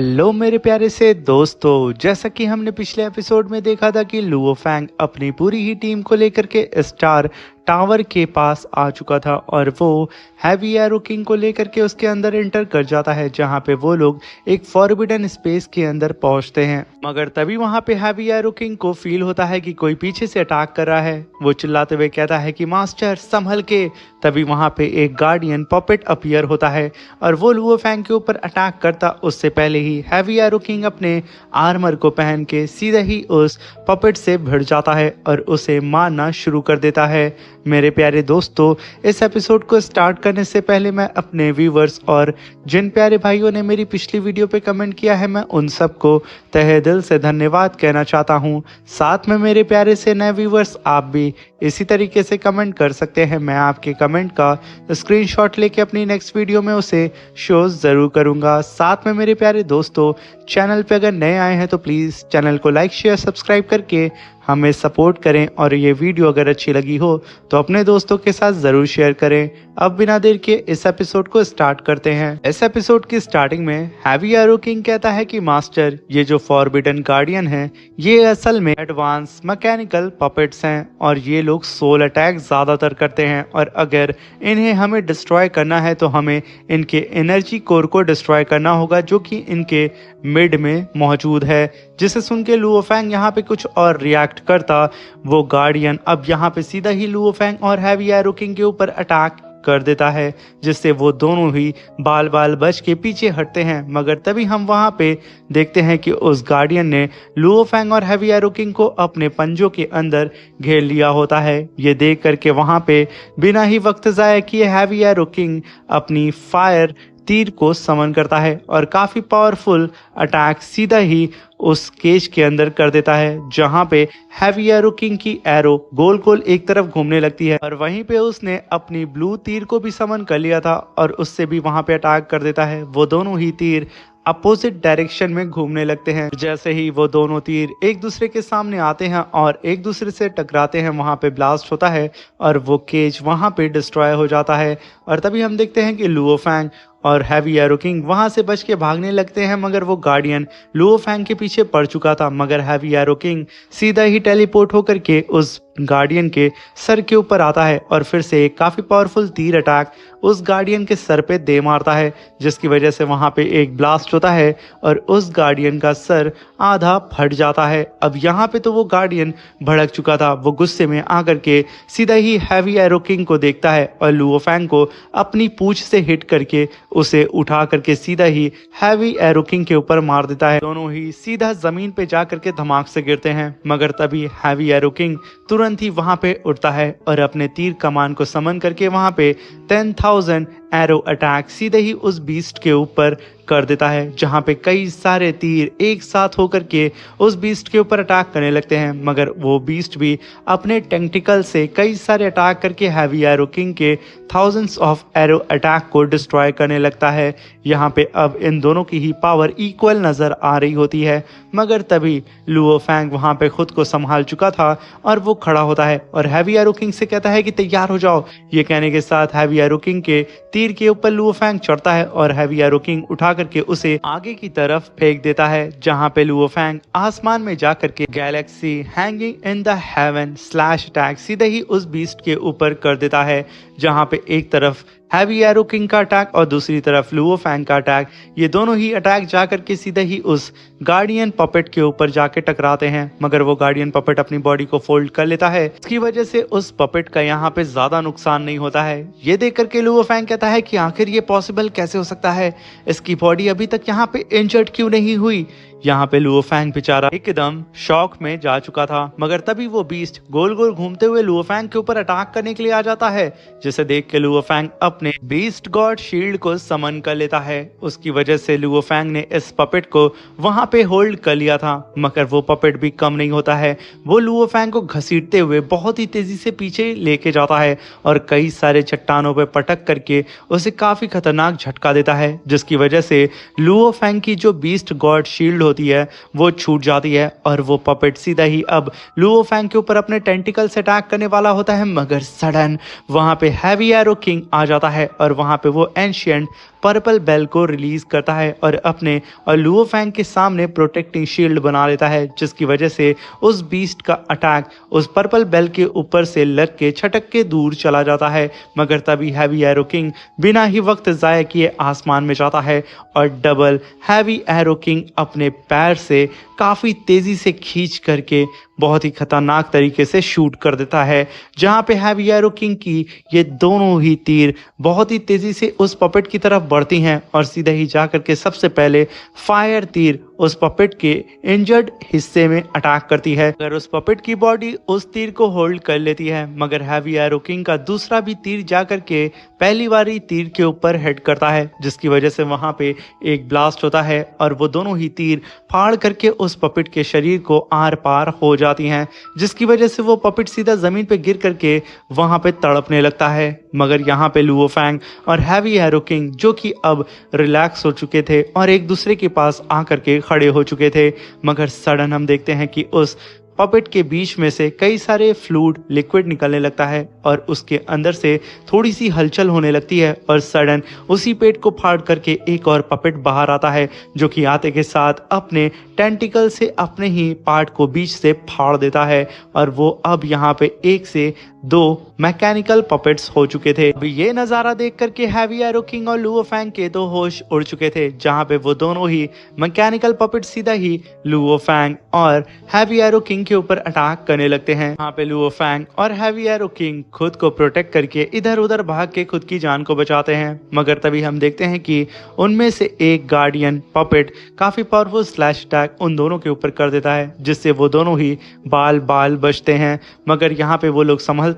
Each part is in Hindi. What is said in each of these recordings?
हेलो मेरे प्यारे से दोस्तों, जैसा कि हमने पिछले एपिसोड में देखा था कि लुओ फैंग अपनी पूरी ही टीम को लेकर के स्टार टावर के पास आ चुका था और वो हैवी एरो किंग को लेकर के उसके अंदर एंटर कर जाता है, जहां पे वो लोग एक फॉरबिडन स्पेस के अंदर पहुंचते हैं। मगर तभी वहां पे हैवी एरो किंग को फील होता है कि कोई पीछे से अटैक कर रहा है। वो चिल्लाते हुए कहता है कि मास्टर संभल के। तभी वहां पे एक गार्डियन पपेट अपीयर होता है और वो लुओ फैंग के ऊपर अटैक करता उससे पहले ही हैवी एरो किंग अपने आर्मर को पहन के सीधा ही उस पपेट से भिड़ जाता है और उसे मारना शुरू कर देता है। मेरे प्यारे दोस्तों, इस एपिसोड को स्टार्ट करने से पहले मैं अपने व्यूवर्स और जिन प्यारे भाइयों ने मेरी पिछली वीडियो पे कमेंट किया है, मैं उन सबको तहे दिल से धन्यवाद कहना चाहता हूं। साथ में मेरे प्यारे से नए व्यूवर्स, आप भी इसी तरीके से कमेंट कर सकते हैं। मैं आपके कमेंट का स्क्रीनशॉट लेके अपनी नेक्स्ट वीडियो में उसे शो ज़रूर करूंगा। साथ में मेरे प्यारे दोस्तों, चैनल पे अगर नए आए हैं तो प्लीज़ चैनल को लाइक शेयर सब्सक्राइब करके हमें सपोर्ट करें और ये वीडियो अगर अच्छी लगी हो तो अपने दोस्तों के साथ ज़रूर शेयर करें। अब बिना देर के इस एपिसोड को स्टार्ट करते हैं। इस एपिसोड की स्टार्टिंग में हैवी एरो किंग कहता है कि मास्टर, ये जो फॉरबिडन गार्डियन हैं ये असल में एडवांस मैकेनिकल पपेट्स हैं और ये लोग सोल अटैक ज़्यादातर करते हैं और अगर इन्हें हमें डिस्ट्रॉय करना है तो हमें इनके एनर्जी कोर को डिस्ट्रॉय करना होगा, जो कि इनके मिड में मौजूद है। जिसे सुन के लुओ फैंग यहाँ पे कुछ और रिएक्ट करता। वो गार्डियन अब यहाँ पे सीधा ही लुओ फैंग और हैवी एरो किंग के ऊपर अटैक कर देता है, जिससे वो दोनों ही बाल बाल बच के पीछे हटते हैं। मगर तभी हम वहां पे देखते हैं कि उस गार्डियन ने लुओ फैंग और हैवी एरो किंग को अपने पंजों के अंदर घेर लिया होता है। ये देख करके वहां पे बिना ही वक्त जाया किए हैवी एरो किंग अपनी फायर तीर को समन करता है और काफी पावरफुल अटैक सीधा ही उस केज के अंदर कर देता है, जहां पे हैवी एरो किंग की एरो गोल गोल एक तरफ घूमने लगती है और वहीं पे उसने अपनी ब्लू तीर को भी समन कर लिया था और उससे भी वहां पे अटैक कर देता है। वो दोनों ही तीर अपोजिट डायरेक्शन में घूमने लगते हैं। जैसे ही वो दोनों तीर एक दूसरे के सामने आते हैं और एक दूसरे से टकराते हैं, वहां पे ब्लास्ट होता है और वो केज वहां पे डिस्ट्रॉय हो जाता है। और तभी हम देखते हैं कि लुओ फैंग और हैवी एरो किंग वहां से बच के भागने लगते हैं, मगर वो गार्डियन लुओ फैंग के पीछे पड़ चुका था। मगर हैवी एरो किंग सीधा ही टेलीपोर्ट होकर के उस गार्डियन के सर के ऊपर आता है और फिर से एक काफी पावरफुल तीर अटैक उस गार्डियन के सर पे दे मारता है, जिसकी वजह से वहां पे एक ब्लास्ट होता है और उस गार्डियन का सर आधा फट जाता है। अब यहाँ पे तो वो गार्डियन भड़क चुका था। वो गुस्से में आकर के सीधा ही हैवी एरो किंग को देखता है और लुओ फैंग को अपनी पूंछ से हिट करके उसे उठा करके सीधा ही हैवी एरो किंग के ऊपर मार देता है। दोनों ही सीधा जमीन पे जा करके धमाक से गिरते हैं। मगर तभी हैवी एरो किंग तुरंत ही वहां पे उठता है और अपने तीर कमान को समन करके वहां पे 10,000 एरो अटैक सीधे ही उस बीस्ट के ऊपर कर देता है, जहां पे कई सारे तीर एक साथ होकर के उस बीस्ट के ऊपर अटैक करने लगते हैं। मगर वो बीस्ट भी अपने टेंटिकल से कई सारे अटैक करके हैवी एरो किंग के थाउजेंड्स ऑफ एरो अटैक को डिस्ट्रॉय करने लगता है। यहाँ पे अब इन दोनों की ही पावर इक्वल नजर आ रही होती है। मगर तभी लुओ फैंग वहां पे खुद को संभाल चुका था और वो खड़ा होता है और हैवी एरो किंग से कहता है कि तैयार हो जाओ। ये कहने के साथ हैवी एरो किंग के तीर के ऊपर लुओ फैंग चढ़ता है और हैवी एरो किंग उठा करके उसे आगे की तरफ फेंक देता है, जहां पे लुओ फैंग आसमान में जा करके Galaxy hanging in the haven slash attack सीधे ही उस बीस्ट के ऊपर कर देता है, जहां पे एक तरफ हैवी एरो किंग का अटैक और दूसरी तरफ लुओ फैंग का अटैक, ये दोनों ही अटैक जाकर के सीधे ही उस गार्डियन पपेट के ऊपर जाके टकराते हैं। मगर वो गार्डियन पपेट अपनी बॉडी को फोल्ड कर लेता है, इसकी वजह से उस पपेट का यहाँ पे ज्यादा नुकसान नहीं होता है। ये देख करके लुओ फैंग कहता है कि आखिर ये पॉसिबल कैसे हो सकता है, इसकी बॉडी अभी तक यहाँ पे इंजर्ड क्यों नहीं हुई। यहाँ पे लुओ फैंग बेचारा एकदम शॉक में जा चुका था। मगर तभी वो बीस्ट गोल गोल घूमते हुए लुओ फैंग के ऊपर अटैक करने के लिए आ जाता है, जिसे देख के लुओ फैंग अपने बीस्ट गॉड शील्ड को समन कर लेता है। उसकी वजह से लुओ फैंग ने इस पपेट को वहां पे होल्ड कर लिया था। मगर वो पपेट भी कम नहीं होता है, वो लुओ फैंग को घसीटते हुए बहुत ही तेजी से पीछे लेके जाता है और कई सारे चट्टानों पे पटक करके उसे काफी खतरनाक झटका देता है, जिसकी वजह से लुओ फैंग की जो बीस्ट गॉड शील्ड होती है वो छूट जाती है और वो पपेट सीधा ही अब लुओ फैंग के ऊपर अपने टेंटिकल से अटैक करने वाला होता है। मगर सडन वहां पे हैवी एरो किंग आ जाता है और वहां पे वो एंशिएंट पर्पल बेल को रिलीज करता है और अपने और लुओ फैंग के सामने प्रोटेक्टिंग शील्ड बना लेता है, जिसकी वजह से उस बीस्ट का अटैक उस पर्पल बेल के ऊपर से लग के छटक के दूर चला जाता है। मगर तभी हैवी एरो किंग बिना ही वक्त जाया किए आसमान में जाता है और डबल हैवी एरो किंग अपने पैर से काफ़ी तेज़ी से खींच करके बहुत ही खतरनाक तरीके से शूट कर देता है, जहां पे हैवी एरो किंग की ये दोनों ही तीर बहुत ही तेज़ी से उस पपेट की तरफ बढ़ती हैं और सीधे ही जा करके सबसे पहले फायर तीर उस पपेट के इंजर्ड हिस्से में अटैक करती है। अगर उस पपेट की बॉडी उस तीर को होल्ड कर लेती है, मगर हैवी एरो किंग का दूसरा भी तीर जा करके पहली बारी तीर के ऊपर हिट करता है, जिसकी वजह से वहां पे एक ब्लास्ट होता है और वो दोनों ही तीर फाड़ करके उस पपेट के शरीर को आर पार हो जाती हैं, जिसकी वजह से वो पपेट सीधा जमीन पे गिर करके वहां पे तड़पने लगता है। मगर यहाँ पे लुओ फैंग और हैवी एरो किंग जो कि अब रिलैक्स हो चुके थे और एक दूसरे के पास आकर के खड़े हो चुके थे, मगर सडन हम देखते हैं कि उस पपेट के बीच में से कई सारे फ्लूइड लिक्विड निकलने लगता है और उसके अंदर से थोड़ी सी हलचल होने लगती है और सडन उसी पेट को फाड़ करके एक और पपेट बाहर आता है, जो कि आते के साथ अपने टेंटिकल से अपने ही पार्ट को बीच से फाड़ देता है और वो अब यहाँ पे एक से दो मैकेनिकल पपेट्स हो चुके थे। अभी ये नज़ारा देख करके हैवी एरो किंग और लुओ फैंग के तो होश उड़ चुके थे, जहाँ पे वो दोनों ही मैकेनिकल पपेट सीधा ही लुओ फैंग और हैवी एरो किंग के ऊपर अटैक करने लगते हैं। यहाँ पे लुओ फैंग और हैवी एरो किंग खुद को प्रोटेक्ट करके इधर उधर भाग के खुद की जान को बचाते हैं, मगर तभी हम देखते हैं कि उनमें से एक गार्डियन पपेट काफी पावरफुल स्लैश अटैक उन दोनों के ऊपर कर देता है, जिससे वो दोनों ही बाल बाल बचते हैं। मगर यहाँ पे वो लोग संभलते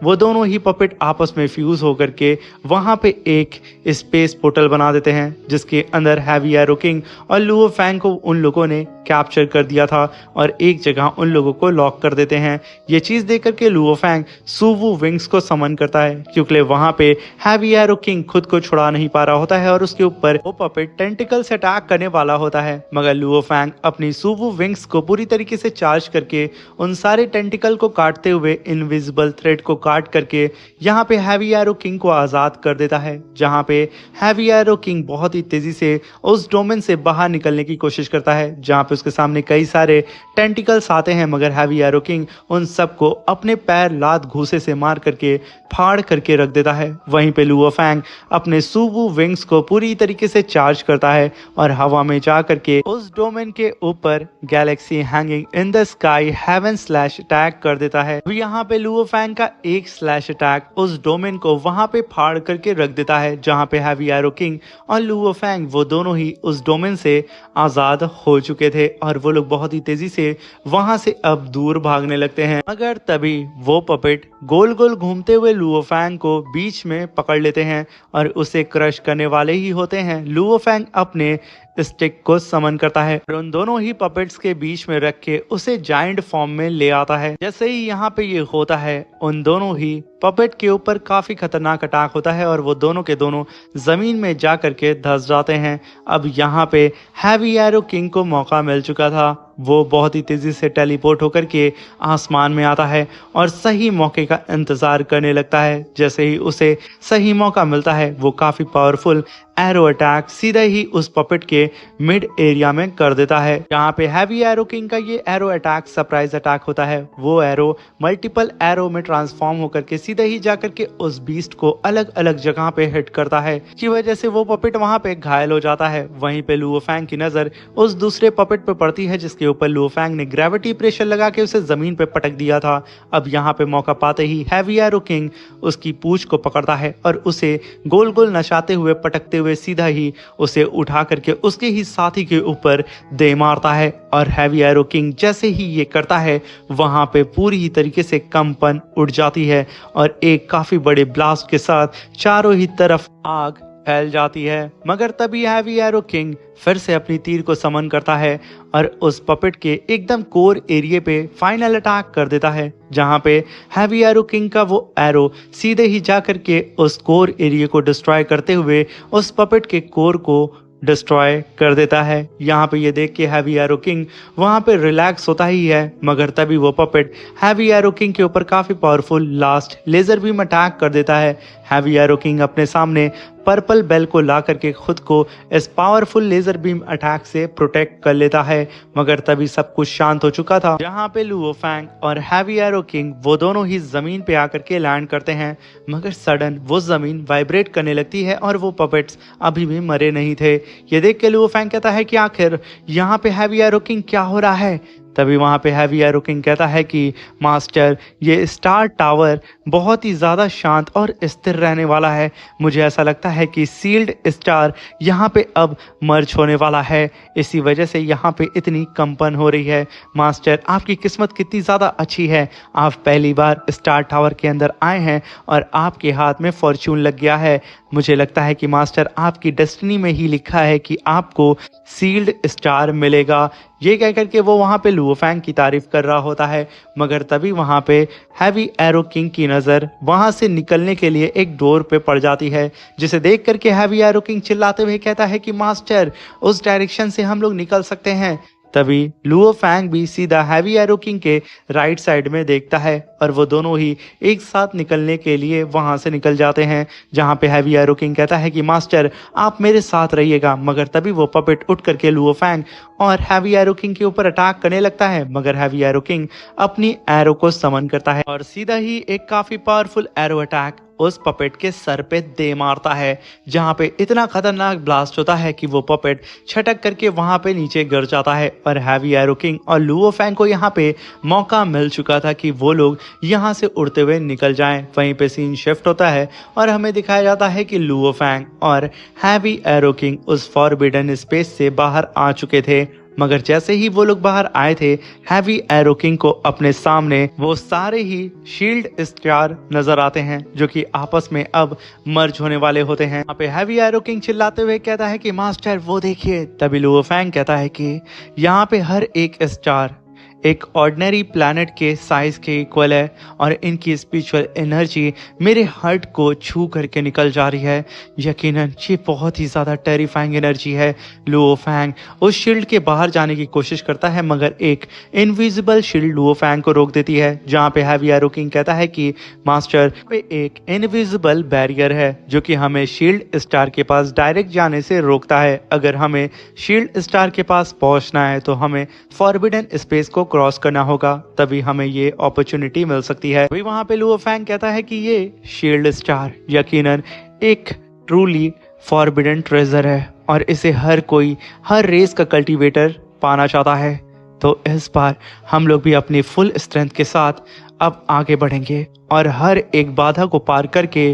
वो दोनों ही पपेट आपस में फ्यूज होकर के वहां पे एक स्पेस पोर्टल बना देते हैं, जिसके अंदर हैवी एरो किंग और लुओ फैंग को उन लोगों ने कैप्चर कर दिया था और एक जगह उन लोगों को लॉक कर देते हैं। ये चीज देख करके लुओ फैंग सुवू विंग्स को समन करता है, क्योंकि वहां पे हैवी एरो किंग खुद को छुड़ा नहीं पा रहा होता है और उसके ऊपर वो पपेट टेंटिकल से अटैक करने वाला होता है। मगर लुओ फैंग अपनी सुवू विंग्स को पूरी तरीके से चार्ज करके उन सारे टेंटिकल को काटते हुए इनविजिबल थ्रेड को काट करके यहाँ पे हैवी एरो किंग को आजाद कर देता है, जहाँ पे हैवी एरो किंग बहुत ही तेजी से उस डोमेन से बाहर निकलने की कोशिश करता है, जहाँ पे उसके सामने कई सारे टेंटिकल्स आते हैं, मगर हैवी एरो किंग उन सबको अपने पैर लात घूसे से मार करके फाड़ करके रख देता है। वहीं पे लुओ फैंग अपने सुवू विंग्स को पूरी तरीके से चार्ज करता है और हवा में जा करके उस डोमेन के ऊपर galaxy hanging in the sky heaven slash attack कर देता है। यहाँ पे लुओ फैंग का एक स्लैश अटैक उस डोमेन को वहां पे फाड़ करके रख देता है, जहाँ पे हैवी एरो किंग और लुओ फैंग वो दोनों ही उस डोमेन से आजाद हो चुके थे और वो लोग बहुत ही तेजी से वहां से अब दूर भागने लगते हैं। मगर तभी वो पपेट गोल गोल घूमते हुए लुओ फैंग को बीच में पकड़ लेते हैं और उसे क्रश करने वाले ही होते हैं। लुओ फैंग अपने स्टिक को समन करता है और उन दोनों ही पपेट्स के बीच में रख के उसे जायंट फॉर्म में ले आता है। जैसे ही यहाँ पे ये होता है, उन दोनों ही पपेट के ऊपर काफी खतरनाक अटैक होता है और वो दोनों के दोनों जमीन में जा करके धंस जाते हैं। अब यहाँ पे हैवी एरो किंग को मौका मिल चुका था, वो बहुत ही तेजी से टेलीपोर्ट होकर के आसमान में आता है और सही मौके का इंतजार करने लगता है। जैसे ही उसे सही मौका मिलता है, वो काफी पावरफुल एरो अटैक सीधा ही उस पपेट के मिड एरिया में कर देता है। यहाँ पे हैवी एरो किंग का ये एरो अटैक सरप्राइज अटैक होता है। वो एरो मल्टीपल एरो में ट्रांसफॉर्म होकर के सीधे ही जाकर के उस बीस्ट को अलग अलग जगह पे हिट करता है, की वजह से वो पपेट वहां पे घायल हो जाता है। वहीं पे लुओ फैंग की नजर उस दूसरे पपेट पे पड़ती है, जिसके ऊपर लुओ फैंग ने ग्रेविटी प्रेशर लगा के उसे जमीन पे पटक दिया था। अब यहाँ पे मौका पाते ही हैवी एरो किंग उसकी पूंछ को पकड़ता है और उसे गोल गोल नचाते हुए पटकते हुए सीधा ही उसे उठा करके उसके ही साथी के ऊपर दे मारता है। और हैवी एरो किंग जैसे ही ये करता है, वहां पे पूरी ही तरीके से कंपन उड़ जाती है और एक काफी बड़े ब्लास्ट के साथ चारों ही तरफ आग फैल जाती है। मगर तभी हैवी एरो किंग फिर से अपनी तीर को समन करता है और उस पपेट के एकदम कोर एरिया पे फाइनल अटैक कर देता है, जहां पे हैवी एरो किंग का वो एरो सीधे ही जा करके उस कोर एरिया को डिस्ट्रॉय करते हुए उस पपेट के कोर को डिस्ट्रॉय कर देता है। यहाँ पे ये देख के हैवी एरो किंग वहां पे रिलैक्स होता ही है, मगर तभी वो पपेट हैवी एरो किंग के ऊपर काफी powerful last laser beam attack कर देता है। हैवी एरो किंग अपने सामने पर्पल बेल को ला करके खुद को इस पावरफुल लेजर बीम अटैक से प्रोटेक्ट कर लेता है, मगर तभी सब कुछ शांत हो चुका था, जहां पे लुओ फैंग और हैवी एरो किंग वो दोनों ही जमीन पे आकर के लैंड करते हैं। मगर सडन वो जमीन वाइब्रेट करने लगती है और वो पपेट्स अभी भी मरे नहीं थे। ये देख के लुओ फैंग कहता है कि आखिर यहाँ पे हैवी एरो किंग क्या हो रहा है। तभी वहाँ पे हैवी एरो किंग कहता है कि मास्टर, ये स्टार टावर बहुत ही ज़्यादा शांत और स्थिर रहने वाला है। मुझे ऐसा लगता है कि सील्ड स्टार यहाँ पे अब मर्ज होने वाला है, इसी वजह से यहाँ पे इतनी कंपन हो रही है। मास्टर, आपकी किस्मत कितनी ज़्यादा अच्छी है, आप पहली बार स्टार टावर के अंदर आए हैं और आपके हाथ में फॉर्च्यून लग गया है। मुझे लगता है कि मास्टर, आपकी डेस्टिनी में ही लिखा है कि आपको सील्ड स्टार मिलेगा। ये कह करके वो वहाँ पे लुओ फैंग की तारीफ कर रहा होता है, मगर तभी वहाँ पे हैवी एरो किंग की नज़र वहाँ से निकलने के लिए एक डोर पे पड़ जाती है, जिसे देख करके हैवी एरो किंग चिल्लाते हुए कहता है कि मास्टर, उस डायरेक्शन से हम लोग निकल सकते हैं। तभी लुओ फैंग भी सीधा हैवी एरो किंग के राइट साइड में देखता है और वो दोनों ही एक साथ निकलने के लिए वहां से निकल जाते हैं, जहां पे हैवी एरो किंग कहता है कि मास्टर, आप मेरे साथ रहिएगा। मगर तभी वो पपेट उठ करके लुओ फैंग और हैवी एरो किंग के ऊपर अटैक करने लगता है, मगर हैवी एरो किंग अपनी एरो को समन करता है और सीधा ही एक काफी पावरफुल एरो अटैक उस पपेट के सर पे दे मारता है, जहां पे इतना खतरनाक ब्लास्ट होता है कि वो पपेट छटक करके वहां पे नीचे गिर जाता है। और हैवी एरो किंग और लुओ फैंग को यहाँ पे मौका मिल चुका था कि वो लोग यहाँ से उड़ते हुए निकल जाएं। वहीं पे सीन शिफ्ट होता है और हमें दिखाया जाता है कि लुओ फैंग और हैवी एरो किंग उस फॉरबिडन स्पेस से बाहर आ चुके थे, मगर जैसे ही वो लोग बाहर आए थे, हैवी एरो किंग को अपने सामने वो सारे ही शील्ड स्टार नजर आते हैं, जो कि आपस में अब मर्ज होने वाले होते हैं। यहाँ पे हैवी एरो किंग चिल्लाते हुए कहता है कि मास्टर, वो देखिए। तभी लुओ फैंग कहता है कि यहाँ पे हर एक स्टार एक ऑर्डिनरी प्लैनेट के साइज के इक्वल है और इनकी स्पिरिचुअल एनर्जी मेरे हार्ट को छू करके निकल जा रही है। यकीनन ये बहुत ही ज़्यादा टेरिफाइंग एनर्जी है। लुओ फैंग उस शील्ड के बाहर जाने की कोशिश करता है, मगर एक इनविजिबल शील्ड लुओ फैंग को रोक देती है, जहाँ पे हैवी एरो किंग कहता है कि मास्टर, पे एक इनविजिबल बैरियर है जो कि हमें शील्ड स्टार के पास डायरेक्ट जाने से रोकता है। अगर हमें शील्ड स्टार के पास पहुंचना है तो हमें फॉरबिडन स्पेस को क्रॉस करना होगा, तभी हमें ये अपॉर्चुनिटी मिल सकती है। वही वहां पे लुओ फैंग कहता है कि ये शील्ड स्टार यकीनन एक ट्रूली फॉरबिडन ट्रेजर है और इसे हर कोई, हर रेस का कल्टीवेटर पाना चाहता है। तो इस बार हम लोग भी अपनी फुल स्ट्रेंथ के साथ अब आगे बढ़ेंगे और हर एक बाधा को पार करके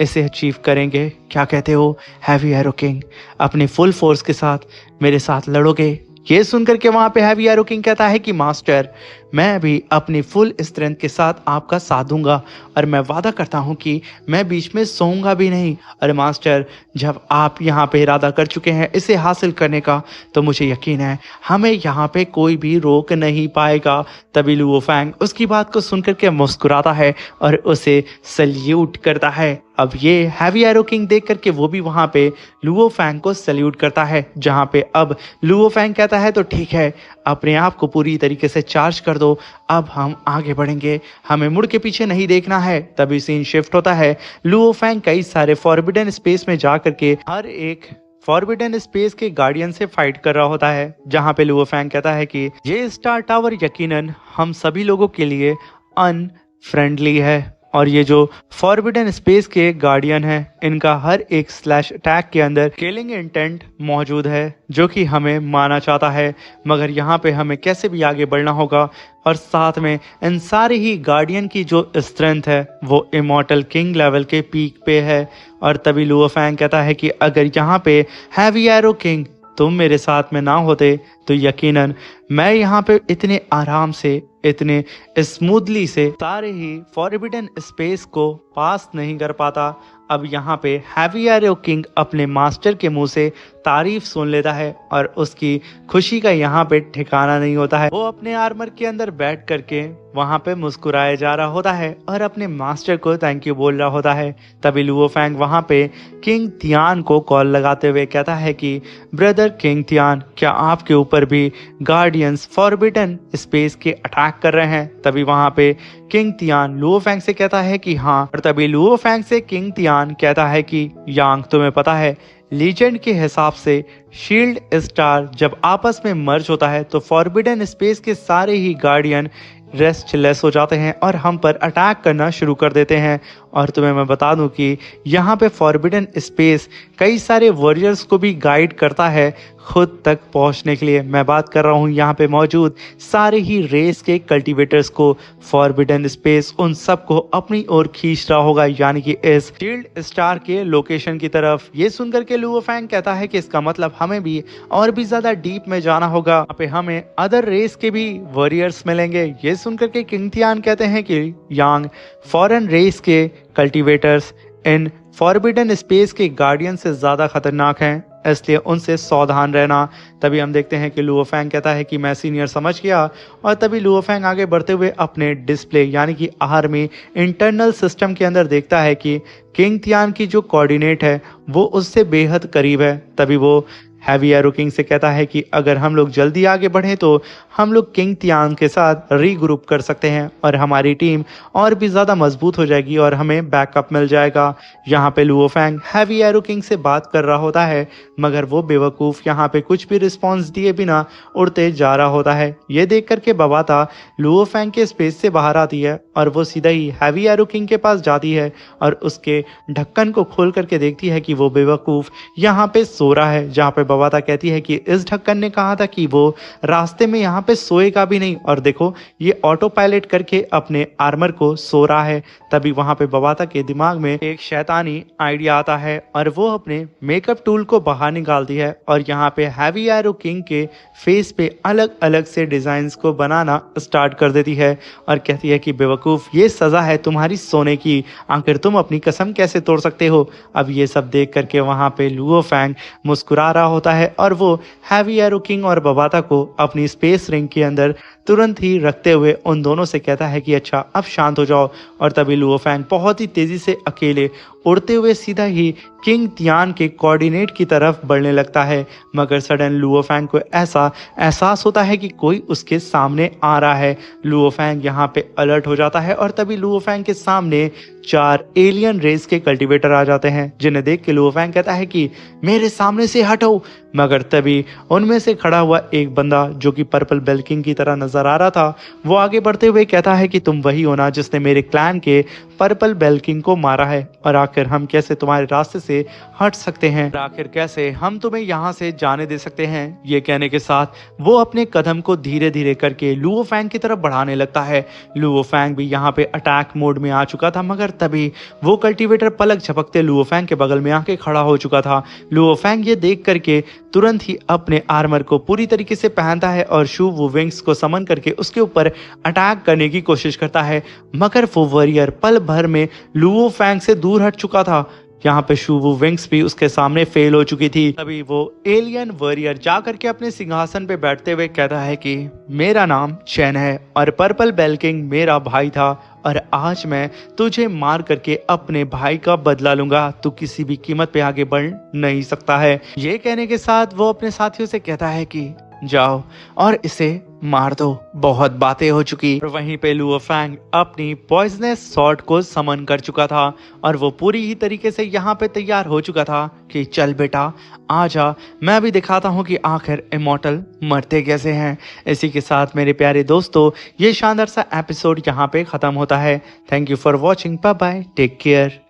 इसे अचीव करेंगे। क्या कहते हो हैवी एरो किंग, अपनी फुल फोर्स के साथ मेरे साथ लड़ोगे? ये सुनकर के वहां पे हैवी एरो किंग कहता है कि मास्टर, मैं भी अपनी फुल स्ट्रेंथ के साथ आपका साथ दूंगा और मैं वादा करता हूं कि मैं बीच में सोऊंगा भी नहीं। और मास्टर, जब आप यहाँ पे इरादा कर चुके हैं इसे हासिल करने का, तो मुझे यकीन है हमें यहाँ पे कोई भी रोक नहीं पाएगा। तभी लुओ फैंग उसकी बात को सुनकर के मुस्कुराता है और उसे सल्यूट करता है। अब ये हैवी एरो किंग देख करके वो भी वहां पे लुओ फैंग को सल्यूट करता है, जहां पे अब लुओ फैंग कहता है तो ठीक है, अपने आप को पूरी तरीके से चार्ज कर दो, अब हम आगे बढ़ेंगे, हमें मुड़ के पीछे नहीं देखना है। तभी सीन शिफ्ट होता है। लुओ फैंग कई सारे फॉरबिडन स्पेस में जा करके हर एक फॉरबिडन स्पेस के गार्डियन से फाइट कर रहा होता है, जहां पे लुओ फैंग कहता है कि ये स्टार टावर यकीनन हम सभी लोगों के लिए अनफ्रेंडली है और ये जो फॉरबिडन स्पेस के गार्डियन हैं, इनका हर एक स्लैश अटैक के अंदर किलिंग इंटेंट मौजूद है, जो कि हमें माना चाहता है। मगर यहाँ पे हमें कैसे भी आगे बढ़ना होगा और साथ में इन सारे ही गार्डियन की जो स्ट्रेंथ है वो इमॉर्टल किंग लेवल के पीक पे है। और तभी लुओ फैंग कहता है कि अगर यहाँ पे हैवी एरो किंग तुम मेरे साथ में ना होते तो यकीनन मैं यहाँ पे इतने आराम से, इतने स्मूथली से सारे ही फॉरबिडन स्पेस को पास नहीं कर पाता। अब यहाँ पे हैवी एरो किंग अपने मास्टर के मुंह से तारीफ सुन लेता है और उसकी खुशी का यहाँ पे ठिकाना नहीं होता है। वो अपने आर्मर के अंदर बैठ करके वहाँ पे मुस्कुराया जा रहा होता है और अपने मास्टर को थैंक यू बोल रहा होता है। तभी लुओ फैंग वहाँ पे किंग तियान को कॉल लगाते हुए कहता है कि ब्रदर किंग तियान, क्या आपके ऊपर भी गार्डियंस फॉरबिडन स्पेस के अटैक अटैक कर रहे हैं। तभी वहां पे किंग तियान लुओ फैंग से कहता है कि हाँ, और तभी लुओ फैंग से किंग तियान कहता है कि यांग, तुम्हें पता है लीजेंड के हिसाब से शील्ड स्टार जब आपस में मर्ज होता है तो फॉरबिडन स्पेस के सारे ही गार्डियन रेस्टलेस हो जाते हैं और हम पर अटैक करना शुरू कर देते हैं। और तुम्हें मैं बता दूं कि यहाँ पे फॉरबिडन स्पेस कई सारे वॉरियर्स को भी गाइड करता है खुद तक पहुँचने के लिए। मैं बात कर रहा हूँ यहाँ पे मौजूद सारे ही रेस के कल्टीवेटर्स को। फॉरबिडन स्पेस उन सबको अपनी ओर खींच रहा होगा, यानी कि इस शील्ड स्टार के लोकेशन की तरफ। ये सुनकर के लुओ फैंग कहता है कि इसका मतलब हमें भी और भी ज्यादा डीप में जाना होगा, यहाँ पे हमें अदर रेस के भी वॉरियर्स मिलेंगे। ये सुनकर के किंग तियान कहते हैं कि यांग, फॉरेन रेस के कल्टीवेटर्स इन फॉरबिडन स्पेस के गार्डियन से ज्यादा खतरनाक हैं, इसलिए उनसे सावधान रहना। तभी हम देखते हैं कि लुओ फैंग कहता है कि मैं सीनियर समझ गया। और तभी लुओ फैंग आगे बढ़ते हुए अपने डिस्प्ले यानी कि आर्मी इंटरनल सिस्टम के अंदर देखता है कि किंग तियान की जो कोऑर्डिनेट है वो उससे बेहद करीब है। तभी वो हैवी एरो किंग से कहता है कि अगर हम लोग जल्दी आगे बढ़ें तो हम लोग किंग तियान के साथ रीग्रुप कर सकते हैं और हमारी टीम और भी ज़्यादा मजबूत हो जाएगी और हमें बैकअप मिल जाएगा। यहाँ पे Luo Fang heavy arrow king से बात कर रहा होता है, मगर वो बेवकूफ़ यहाँ पे कुछ भी रिस्पॉन्स दिए बिना उड़ते जा रहा होता है। ये देख करके बवाता लुओ फैंग के स्पेस से बाहर आती है और वो सीधा ही हैवी एरो किंग के पास जाती है और उसके ढक्कन को खोल करके देखती है कि वो बेवकूफ़ यहाँ पे सो रहा है। जहाँ पे बवाता कहती है कि इस ढक्कन ने कहा था कि वो रास्ते में यहाँ पे सोएगा भी नहीं, और देखो ये ऑटो पायलट करके अपने आर्मर को सो रहा है। तभी वहां पे बवाता के दिमाग में एक शैतानी आइडिया आता है और वो अपने मेकअप टूल को बाहर निकालती है और यहाँ पे हैवी एरो किंग के फेस पे अलग अलग से डिजाइन्स को बनाना स्टार्ट कर देती है और कहती है कि बेवकूफ, ये सजा है तुम्हारी सोने की, आखिर तुम अपनी कसम कैसे तोड़ सकते हो। अब ये सब देख करके वहां पे लुओ फैंग मुस्कुरा रहा होता है और वो हैवी एरो किंग और बवाता को अपनी स्पेस रिंग के अंदर तुरंत ही रखते हुए उन दोनों से कहता है कि अच्छा अब शांत हो जाओ। और तभी लुओ फैंग बहुत ही तेजी से अकेले उड़ते हुए सीधा ही किंग तियान के कोऑर्डिनेट की तरफ बढ़ने लगता है, मगर सडन लुओ फैंग को ऐसा एहसास होता है कि कोई उसके सामने आ रहा है। लुओ फैंग यहाँ पे अलर्ट हो जाता है और तभी लुओ फैंग के सामने 4 एलियन रेस के कल्टीवेटर आ जाते हैं, जिन्हें देख के लुओ फैंग कहता है कि मेरे सामने से हटो। मगर तभी उनमें से खड़ा हुआ एक बंदा जो कि पर्पल बेल किंग की तरह नजर आ रहा था, वो आगे बढ़ते हुए कहता है कि तुम वही हो ना जिसने मेरे क्लैन के पर्पल बेल किंग को मारा है, और आखिर हम कैसे तुम्हारे रास्ते से हट सकते हैं, आखिर कैसे हम तुम्हें यहाँ से जाने दे सकते हैं। ये कहने के साथ वो अपने कदम को धीरे धीरे करके लुओ फैंग की तरफ बढ़ाने लगता है। लुओ फैंग भी यहाँ पे अटैक मोड में आ चुका था, मगर तभी वो कल्टीवेटर पलक झपकते लुओ फैंग के बगल में आके खड़ा हो चुका था। लुओ फैंग ये देख करके तुरंत ही अपने आर्मर को पूरी तरीके से पहनता है और शू वो विंग्स को समन करके उसके ऊपर अटैक करने की कोशिश करता है, मगर वो वॉरियर पल भर में लुओ फैंग से दूर हट चुका था। यहाँ पे शूवू विंग्स भी उसके सामने फेल हो चुकी थी। तभी वो एलियन वॉरियर जाकर के अपने सिंहासन पे बैठते हुए कहता है कि मेरा नाम चैन है और पर्पल बेल किंग मेरा भाई था, और आज मैं तुझे मार करके अपने भाई का बदला लूंगा। तू किसी भी कीमत पे आगे बढ़ नहीं सकता है। ये कहने के साथ वो अपने साथियों से कहता है कि जाओ और इसे मार दो, बहुत बातें हो चुकी। और वहीं पे लुओ फैंग अपनी पॉइजनस सॉर्ड को समन कर चुका था और वो पूरी ही तरीके से यहाँ पे तैयार हो चुका था कि चल बेटा आजा, मैं भी दिखाता हूँ कि आखिर इमॉर्टल मरते कैसे हैं। इसी के साथ मेरे प्यारे दोस्तों ये शानदार सा एपिसोड यहाँ पे खत्म होता है। Thank you for watching, bye bye, take care.